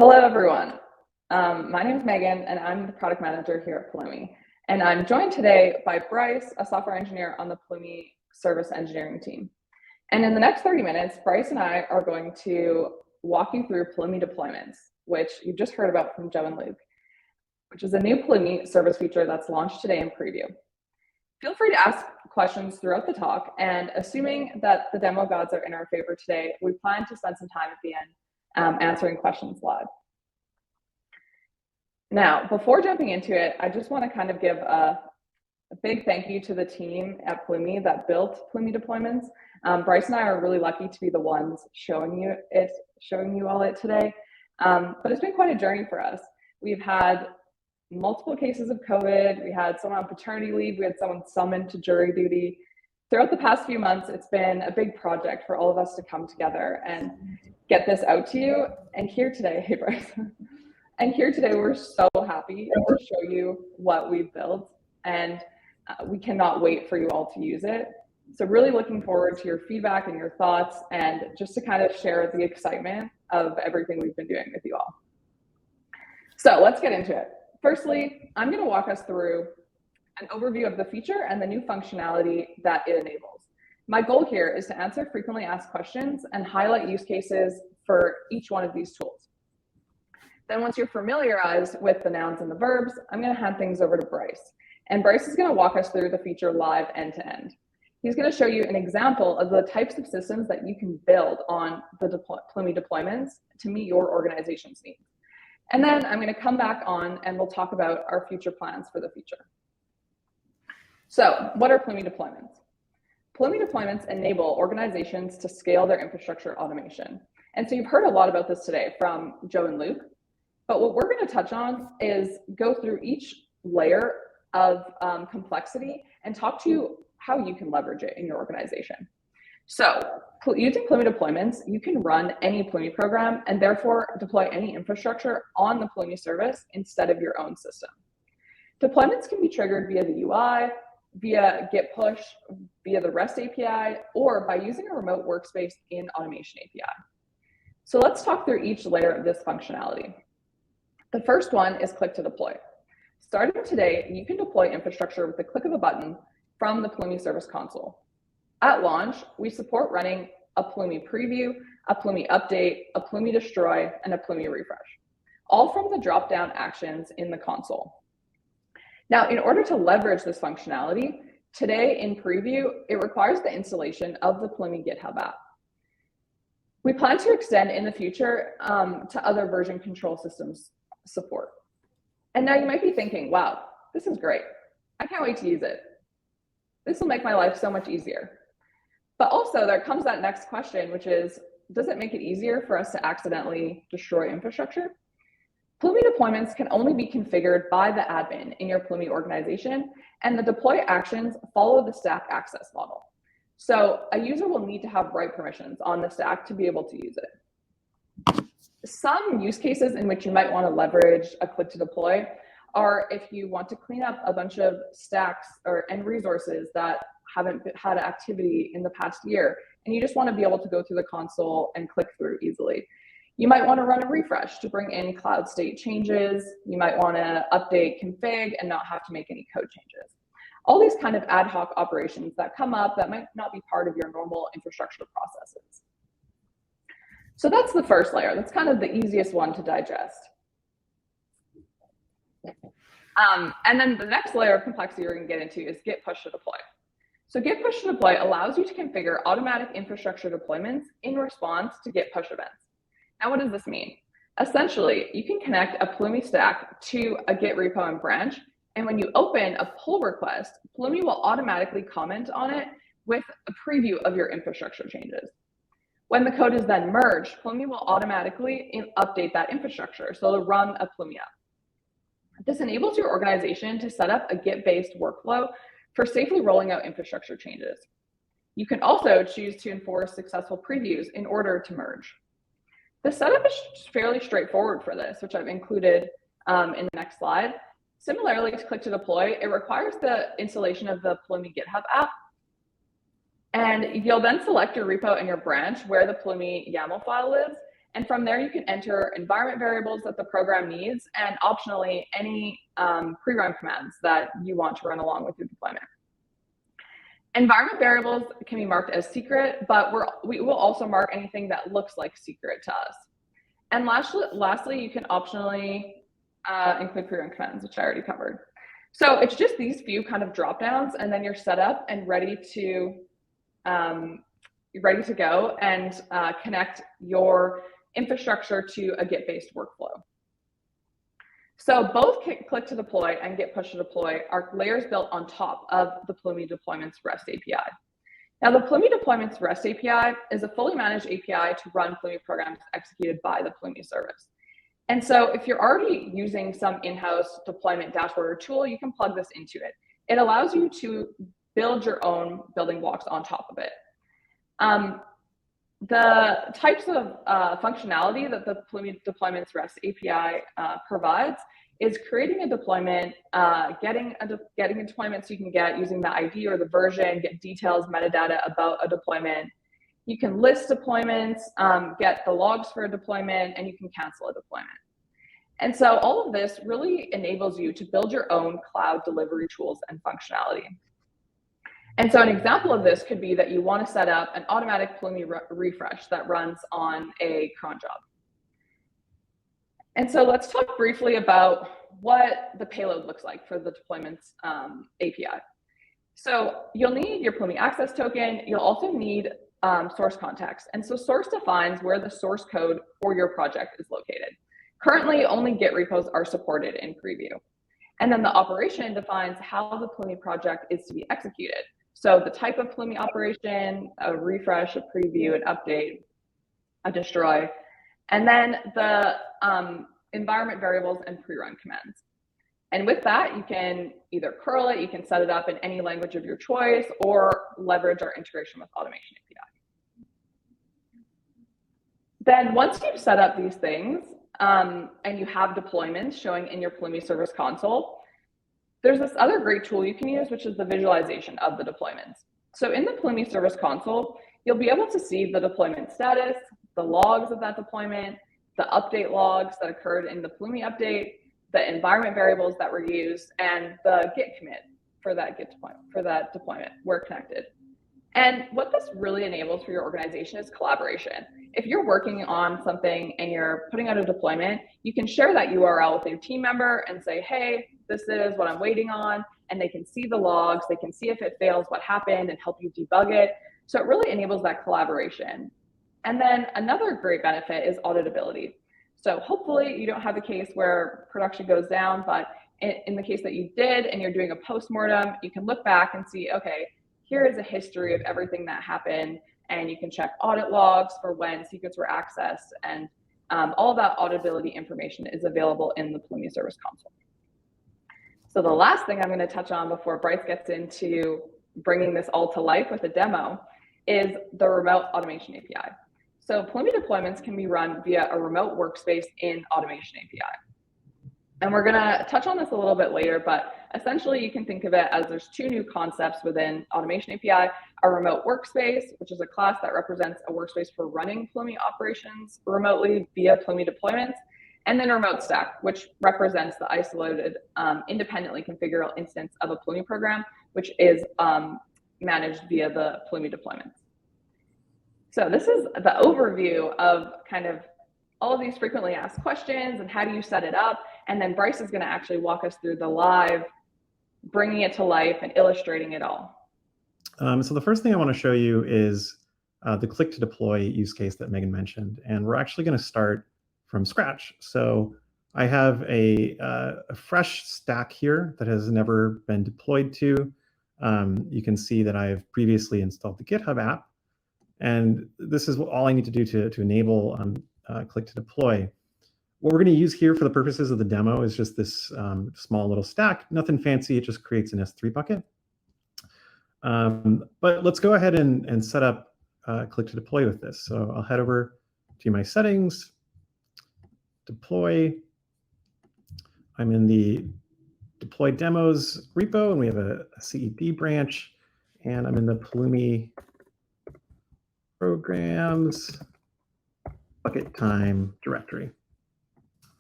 Hello, everyone. My name is Megan, and I'm the product manager here at Pulumi. And I'm joined today by Bryce, a software engineer on the Pulumi service engineering team. And in the next 30 minutes, Bryce and I are going to walk you through Pulumi Deployments, which you just heard about from Joe and Luke, which is a new Pulumi service feature that's launched today in preview. Feel free to ask questions throughout the talk, and assuming that the demo gods are in our favor today, we plan to spend some time at the end answering questions live. Now, before jumping into it, I just want to kind of give a big thank you to the team at Pulumi that built Pulumi Deployments. Bryce and I are really lucky to be the ones showing you all it today. But it's been quite a journey for us. We've had multiple cases of COVID. We had someone on paternity leave. We had someone summoned to jury duty. Throughout the past few months, it's been a big project for all of us to come together and get this out to you. And here today, hey Bryce, and here today we're so happy to show you what we've built, and we cannot wait for you all to use it. So really looking forward to your feedback and your thoughts, and just to kind of share the excitement of everything we've been doing with you all. So let's get into it. Firstly, I'm going to walk us through an overview of the feature and the new functionality that it enables. My goal here is to answer frequently asked questions and highlight use cases for each one of these tools. Then once you're familiarized with the nouns and the verbs, I'm going to hand things over to Bryce. And Bryce is going to walk us through the feature live end to end. He's going to show you an example of the types of systems that you can build on the Pulumi deployments to meet your organization's needs. And then I'm going to come back on and we'll talk about our future plans for the feature. So what are Pulumi deployments? Pulumi deployments enable organizations to scale their infrastructure automation. And so you've heard a lot about this today from Joe and Luke, but what we're going to touch on is go through each layer of complexity and talk to you how you can leverage it in your organization. So using Pulumi deployments, you can run any Pulumi program and therefore deploy any infrastructure on the Pulumi service instead of your own system. Deployments can be triggered via the UI, via Git Push, via the REST API, or by using a remote workspace in Automation API. So let's talk through each layer of this functionality. The first one is click to deploy. Starting today, you can deploy infrastructure with the click of a button from the Pulumi Service Console. At launch, we support running a Pulumi preview, a Pulumi update, a Pulumi destroy, and a Pulumi refresh, all from the drop-down actions in the console. Now, in order to leverage this functionality, today in preview, it requires the installation of the Pulumi GitHub app. We plan to extend in the future to other version control systems support. And now you might be thinking, wow, this is great. I can't wait to use it. This will make my life so much easier. But also there comes that next question, which is, does it make it easier for us to accidentally destroy infrastructure? Pulumi deployments can only be configured by the admin in your Pulumi organization, and the deploy actions follow the stack access model. So a user will need to have write permissions on the stack to be able to use it. Some use cases in which you might want to leverage a click to deploy are if you want to clean up a bunch of stacks and resources that haven't had activity in the past year, and you just want to be able to go through the console and click through easily. You might want to run a refresh to bring in cloud state changes. You might want to update config and not have to make any code changes. All these kind of ad hoc operations that come up that might not be part of your normal infrastructure processes. So that's the first layer. That's kind of the easiest one to digest. And then the next layer of complexity we're going to get into is Git Push to deploy. So Git Push to deploy allows you to configure automatic infrastructure deployments in response to Git Push events. Now, what does this mean? Essentially, you can connect a Pulumi stack to a Git repo and branch, and when you open a pull request, Pulumi will automatically comment on it with a preview of your infrastructure changes. When the code is then merged, Pulumi will automatically update that infrastructure, so it'll run a Pulumi app. This enables your organization to set up a Git-based workflow for safely rolling out infrastructure changes. You can also choose to enforce successful previews in order to merge. The setup is fairly straightforward for this, which I've included in the next slide. Similarly to click to deploy, it requires the installation of the Pulumi GitHub app. And you'll then select your repo and your branch where the Pulumi YAML file lives, And from there, you can enter environment variables that the program needs and optionally any pre-run commands that you want to run along with your deployment. Environment variables can be marked as secret, but we will also mark anything that looks like secret to us. And lastly, you can optionally include pre-run commands, which I already covered. So it's just these few kind of drop downs, and then you're set up and ready to go and connect your infrastructure to a Git-based workflow. So both click to deploy and Git push to deploy are layers built on top of the Pulumi Deployments REST API. Now, the Pulumi Deployments REST API is a fully managed API to run Pulumi programs executed by the Pulumi service. And so if you're already using some in-house deployment dashboard or tool, you can plug this into it. It allows you to build your own building blocks on top of it. The types of functionality that the Pulumi Deployments REST API provides is creating a deployment, getting a deployment so you can get using the ID or the version, get details, metadata about a deployment. You can list deployments, get the logs for a deployment, and you can cancel a deployment. And so all of this really enables you to build your own cloud delivery tools and functionality. And so an example of this could be that you want to set up an automatic Pulumi refresh that runs on a cron job. And so let's talk briefly about what the payload looks like for the deployments API. So you'll need your Pulumi access token. You'll also need source context. And so source defines where the source code for your project is located. Currently, only Git repos are supported in preview. And then the operation defines how the Pulumi project is to be executed. So the type of Pulumi operation, a refresh, a preview, an update, a destroy, and then the environment variables and pre-run commands. And with that, you can either curl it, you can set it up in any language of your choice, or leverage our integration with Automation API. Then once you've set up these things and you have deployments showing in your Pulumi Service Console, there's this other great tool you can use, which is the visualization of the deployments. So in the Pulumi Service Console, you'll be able to see the deployment status, the logs of that deployment, the update logs that occurred in the Pulumi update, the environment variables that were used, and the Git commit for that deployment were connected. And what this really enables for your organization is collaboration. If you're working on something and you're putting out a deployment, you can share that URL with your team member and say, hey, this is what I'm waiting on, and they can see the logs, they can see if it fails, what happened, and help you debug it. So it really enables that collaboration. And then another great benefit is auditability. So hopefully you don't have a case where production goes down, but in the case that you did and you're doing a postmortem, you can look back and see, okay, here is a history of everything that happened, and you can check audit logs for when secrets were accessed, and all that auditability information is available in the Pulumi Service Console. So the last thing I'm going to touch on before Bryce gets into bringing this all to life with a demo is the remote automation API. So Pulumi deployments can be run via a remote workspace in Automation API. And we're going to touch on this a little bit later, but essentially you can think of it as there's two new concepts within Automation API, a remote workspace, which is a class that represents a workspace for running Pulumi operations remotely via Pulumi deployments, and then remote stack, which represents the isolated, independently configurable instance of a Pulumi program, which is managed via the Pulumi deployments. So this is the overview of kind of all of these frequently asked questions and how do you set it up. And then Bryce is going to actually walk us through the live, bringing it to life and illustrating it all. So the first thing I want to show you is the click to deploy use case that Megan mentioned. And we're actually going to start from scratch. So I have a fresh stack here that has never been deployed to. You can see that I've previously installed the GitHub app. And this is all I need to do to enable click to deploy. What we're going to use here for the purposes of the demo is just this small little stack, nothing fancy. It just creates an S3 bucket. But let's go ahead and set up click to deploy with this. So I'll head over to my settings, deploy. I'm in the deploy demos repo, and we have a CED branch, and I'm in the Pulumi programs. bucket time directory.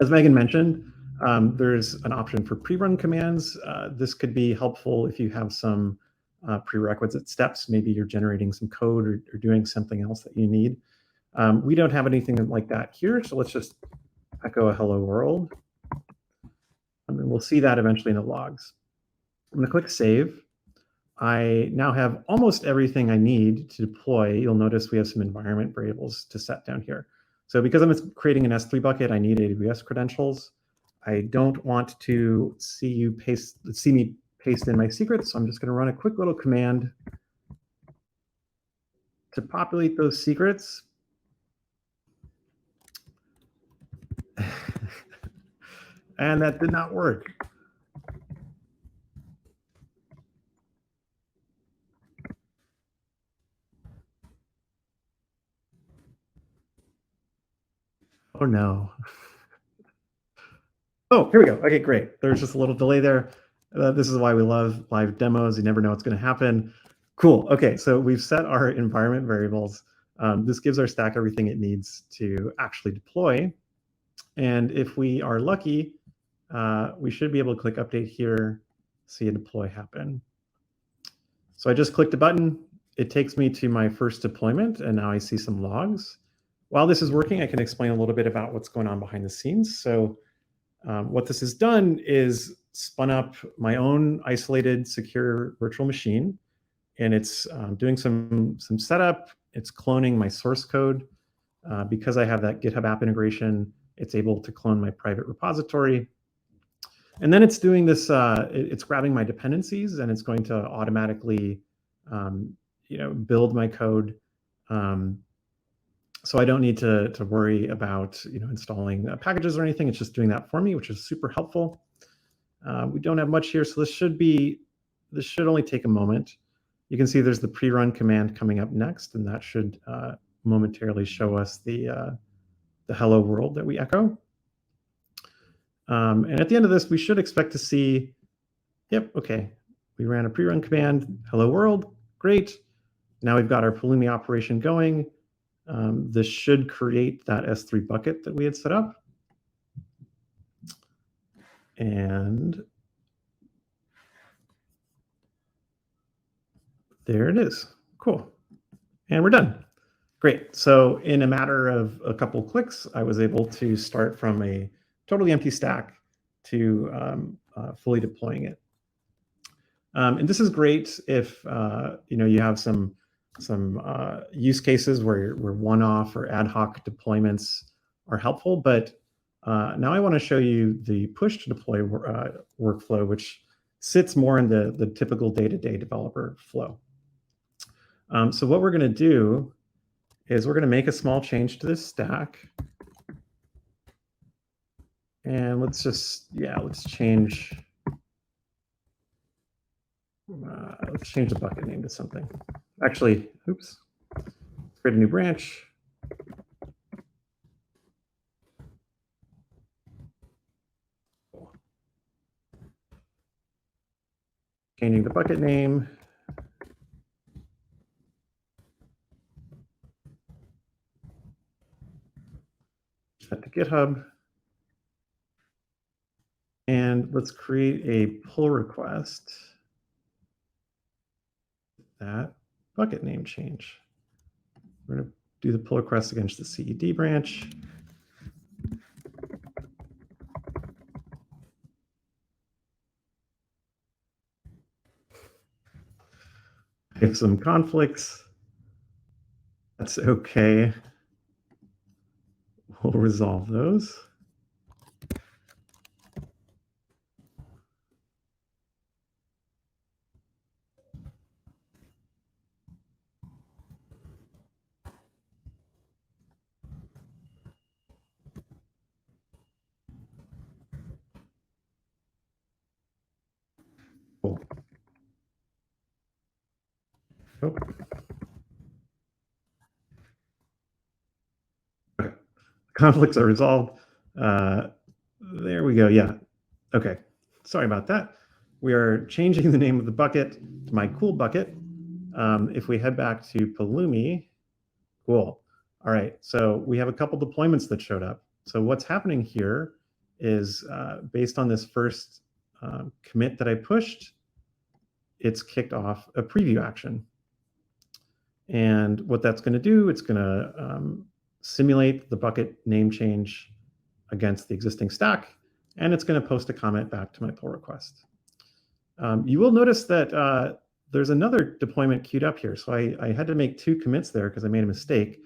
As Megan mentioned, there's an option for pre-run commands. This could be helpful if you have some prerequisite steps. Maybe you're generating some code or doing something else that you need. We don't have anything like that here, so let's just echo a hello world. And then we'll see that eventually in the logs. I'm going to click save. I now have almost everything I need to deploy. You'll notice we have some environment variables to set down here. So because I'm creating an S3 bucket, I need AWS credentials. I don't want to see me paste in my secrets, so I'm just going to run a quick little command to populate those secrets. And that did not work. Oh no. Oh, here we go. Okay, great. There's just a little delay there. This is why we love live demos. You never know what's going to happen. Cool. Okay, so we've set our environment variables. This gives our stack everything it needs to actually deploy. And if we are lucky, we should be able to click update here, see a deploy happen. So I just clicked a button. It takes me to my first deployment, and now I see some logs. While this is working, I can explain a little bit about what's going on behind the scenes. So what this has done is spun up my own isolated secure virtual machine, and it's doing some setup. It's cloning my source code. Because I have that GitHub app integration, it's able to clone my private repository. And then it's doing this, it's grabbing my dependencies, and it's going to automatically build my code. So I don't need to worry about installing packages or anything. It's just doing that for me, which is super helpful. We don't have much here, so this should only take a moment. You can see there's the pre-run command coming up next, and that should momentarily show us the hello world that we echo. And at the end of this, we should expect to see, yep, okay, we ran a pre-run command, hello world, great. Now we've got our Pulumi operation going. This should create that S3 bucket that we had set up. And there it is. Cool. And we're done. Great. So in a matter of a couple clicks, I was able to start from a totally empty stack to fully deploying it. And this is great if you have some use cases where one-off or ad hoc deployments are helpful. But now I want to show you the push to deploy workflow, which sits more in the typical day-to-day developer flow. So what we're going to do is we're going to make a small change to this stack. And let's change the bucket name to something. Actually, oops, let's create a new branch. Changing the bucket name. Set to GitHub. And let's create a pull request. That bucket name change. We're going to do the pull request against the CED branch. I have some conflicts. That's okay. We'll resolve those. Cool. Oh. Okay. Conflicts are resolved. There we go. Yeah. Okay. Sorry about that. We are changing the name of the bucket to my cool bucket. If we head back to Pulumi, cool. All right, so we have a couple deployments that showed up. So what's happening here is based on this first commit that I pushed, it's kicked off a preview action. And what that's going to do, it's going to simulate the bucket name change against the existing stack, and it's going to post a comment back to my pull request. You will notice that there's another deployment queued up here. So I had to make 2 commits there because I made a mistake.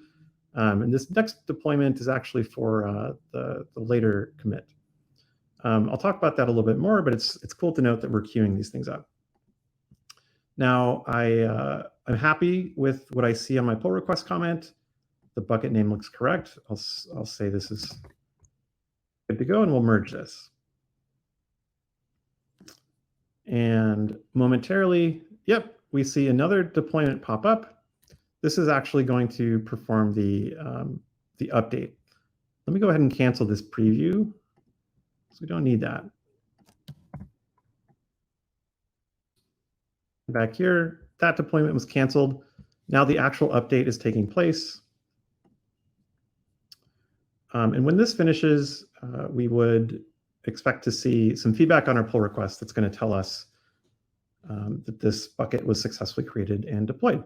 And this next deployment is actually for the later commit. I'll talk about that a little bit more, but it's cool to note that we're queuing these things up. Now, I'm happy with what I see on my pull request comment. The bucket name looks correct. I'll say this is good to go, and we'll merge this. And momentarily, yep, we see another deployment pop up. This is actually going to perform the update. Let me go ahead and cancel this preview, so we don't need that. Back here, that deployment was canceled. Now the actual update is taking place. And when this finishes, we would expect to see some feedback on our pull request that's going to tell us that this bucket was successfully created and deployed.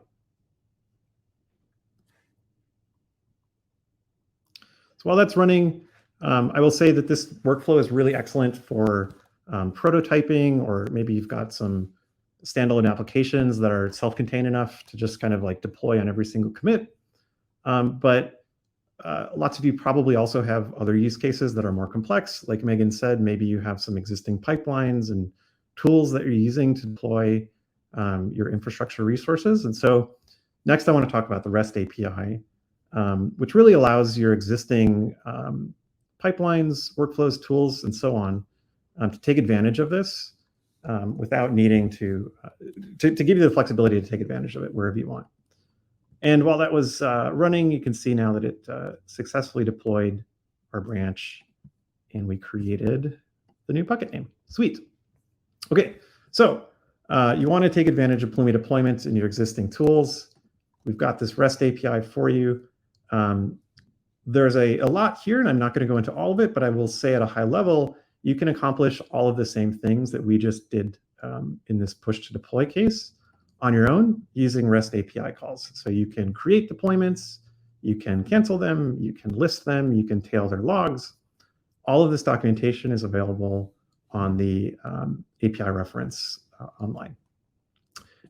So while that's running, I will say that this workflow is really excellent for prototyping, or maybe you've got some standalone applications that are self-contained enough to just kind of like deploy on every single commit. But lots of you probably also have other use cases that are more complex. Like Megan said, maybe you have some existing pipelines and tools that you're using to deploy your infrastructure resources. And so next I want to talk about the REST API, which really allows your existing pipelines, workflows, tools, and so on to take advantage of this without needing to give you the flexibility to take advantage of it wherever you want. And while that was running, you can see now that it successfully deployed our branch, and we created the new bucket name. Sweet. Okay, so you want to take advantage of Pulumi deployments in your existing tools. We've got this REST API for you. There's a lot here, and I'm not going to go into all of it, but I will say at a high level, you can accomplish all of the same things that we just did in this push to deploy case on your own using REST API calls. So you can create deployments, you can cancel them, you can list them, you can tail their logs. All of this documentation is available on the API reference online.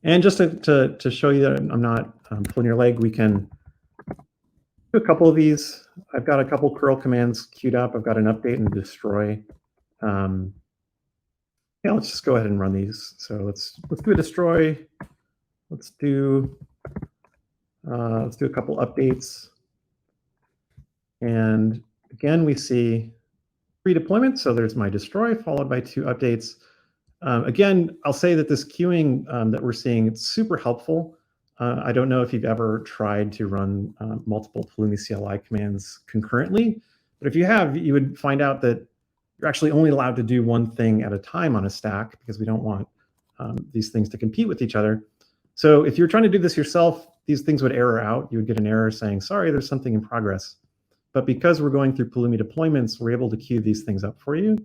And just to show you that I'm not pulling your leg, we can do a couple of these. I've got a couple curl commands queued up. I've got an update and destroy. Yeah, let's just go ahead and run these. So let's do a destroy. Let's do a couple updates. And again, we see 3 deployments. So there's my destroy followed by 2 updates. Again, I'll say that this queuing that we're seeing, it's super helpful. I don't know if you've ever tried to run multiple Pulumi CLI commands concurrently, but if you have, you would find out that you're actually only allowed to do one thing at a time on a stack because we don't want these things to compete with each other. So if you're trying to do this yourself, these things would error out. You would get an error saying, sorry, there's something in progress. But because we're going through Pulumi deployments, we're able to queue these things up for you,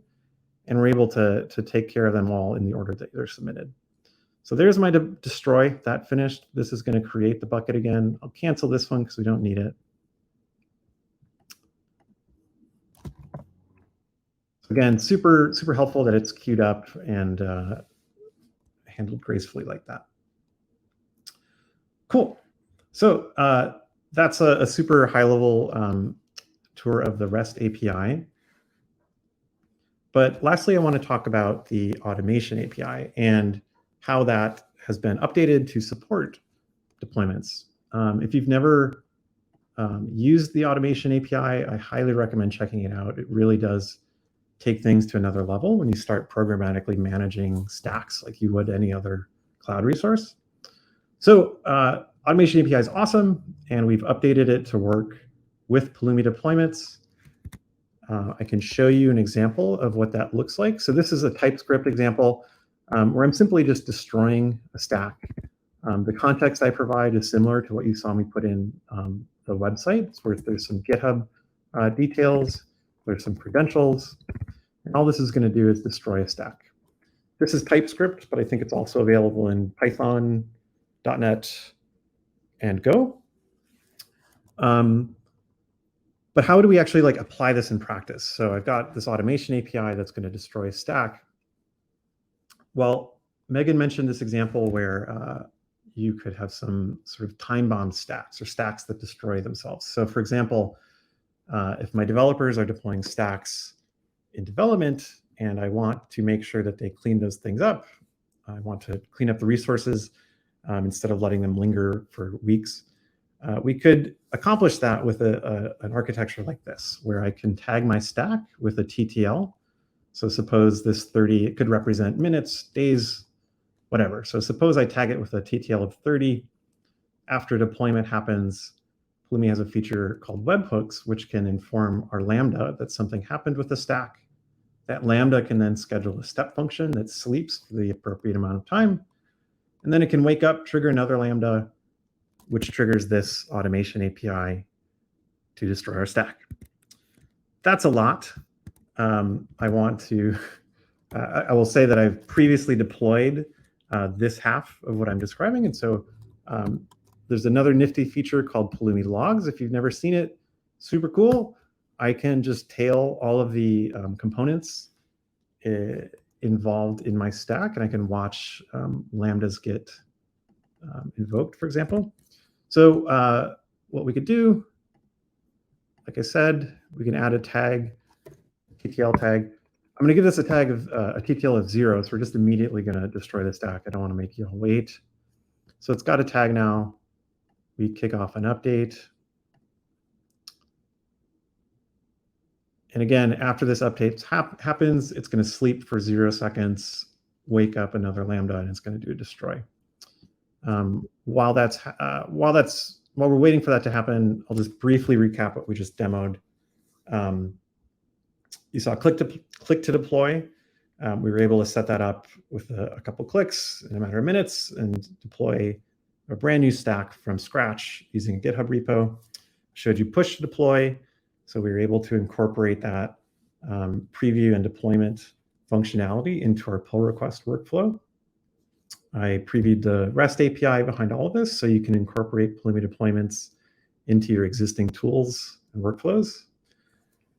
and we're able to take care of them all in the order that they're submitted. So there's my destroy, that finished. This is going to create the bucket again. I'll cancel this one because we don't need it. Again, super helpful that it's queued up and handled gracefully like that. Cool. So that's a super high-level tour of the REST API. But lastly, I want to talk about the automation API and how that has been updated to support deployments. If you've never used the automation API, I highly recommend checking it out. It really does take things to another level when you start programmatically managing stacks like you would any other cloud resource. So automation API is awesome, and we've updated it to work with Pulumi deployments. I can show you an example of what that looks like. So this is a TypeScript example where I'm simply just destroying a stack. The context I provide is similar to what you saw me put in the website. So there's some GitHub details, there's some credentials, and all this is going to do is destroy a stack. This is TypeScript, but I think it's also available in Python, .NET, and Go. But how do we actually like apply this in practice? So I've got this automation API that's going to destroy a stack. Well, Megan mentioned this example where you could have some sort of time-bound stacks or stacks that destroy themselves. So for example, if my developers are deploying stacks in development and I want to make sure that they clean those things up, I want to clean up the resources instead of letting them linger for weeks. We could accomplish that with an architecture like this, where I can tag my stack with a TTL. So suppose this 30, it could represent minutes, days, whatever. So suppose I tag it with a TTL of 30. After deployment happens, Pulumi has a feature called webhooks, which can inform our Lambda that something happened with the stack. That Lambda can then schedule a step function that sleeps for the appropriate amount of time. And then it can wake up, trigger another Lambda, which triggers this automation API to destroy our stack. That's a lot. I want to, I will say that I've previously deployed this half of what I'm describing. And so there's another nifty feature called Pulumi Logs. If you've never seen it, super cool. I can just tail all of the components involved in my stack, and I can watch Lambdas get invoked, for example. So what we could do, like I said, we can add a tag, TTL tag. I'm going to give this a tag of a TTL of 0, so we're just immediately going to destroy the stack. I don't want to make you all wait. So it's got a tag now. We kick off an update. And again, after this update happens, it's going to sleep for 0 seconds, wake up another Lambda, and it's going to do a destroy. While we're waiting for that to happen, I'll just briefly recap what we just demoed. You saw click to deploy. We were able to set that up with a couple clicks in a matter of minutes and deploy a brand new stack from scratch using a GitHub repo. Showed you push to deploy. So we were able to incorporate that preview and deployment functionality into our pull request workflow. I previewed the REST API behind all of this, so you can incorporate Pulumi deployments into your existing tools and workflows.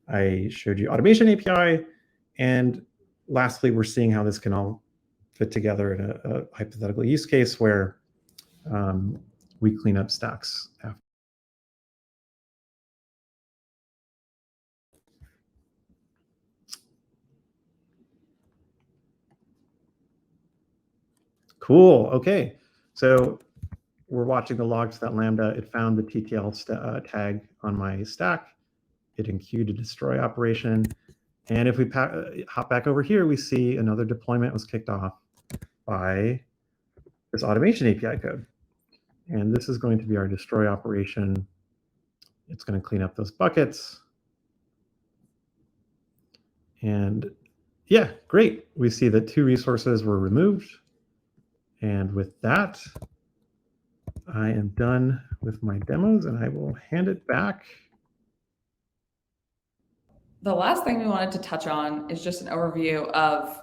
I showed you automation API, and lastly, we're seeing how this can all fit together in a hypothetical use case where we clean up stacks after. Cool. Okay. So we're watching the logs to that Lambda. It found the TTL tag on my stack. It enqueued a destroy operation. And if we hop back over here, we see another deployment was kicked off by this automation API code. And this is going to be our destroy operation. It's going to clean up those buckets. And yeah, great. We see that 2 resources were removed. And with that, I am done with my demos, and I will hand it back. The last thing we wanted to touch on is just an overview of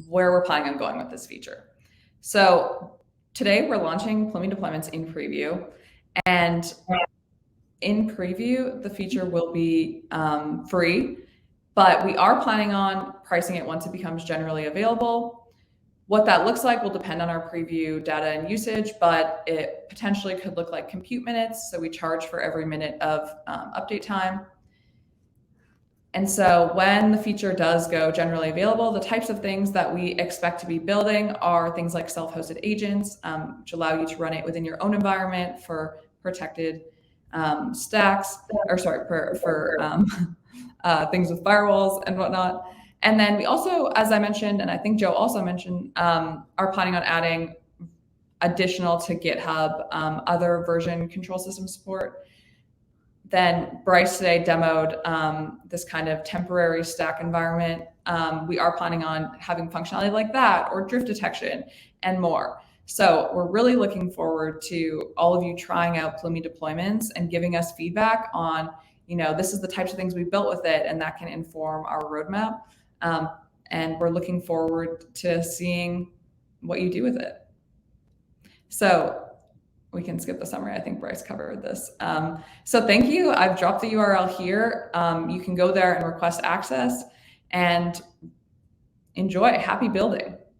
where we're planning on going with this feature. So today we're launching Pulumi Deployments in preview, and in preview, the feature will be free, but we are planning on pricing it once it becomes generally available. What that looks like will depend on our preview data and usage, but it potentially could look like compute minutes. So we charge for every minute of update time. And so when the feature does go generally available, the types of things that we expect to be building are things like self-hosted agents, which allow you to run it within your own environment for protected stacks, or sorry, for things with firewalls and whatnot. And then we also, as I mentioned, and I think Joe also mentioned, are planning on adding additional to GitHub other version control system support. Then Bryce today demoed this kind of temporary stack environment. We are planning on having functionality like that, or drift detection and more. So we're really looking forward to all of you trying out Pulumi Deployments and giving us feedback on, this is the types of things we built with it, and that can inform our roadmap. And we're looking forward to seeing what you do with it. So we can skip the summary. I think Bryce covered this. So thank you. I've dropped the URL here. You can go there and request access and enjoy. Happy building.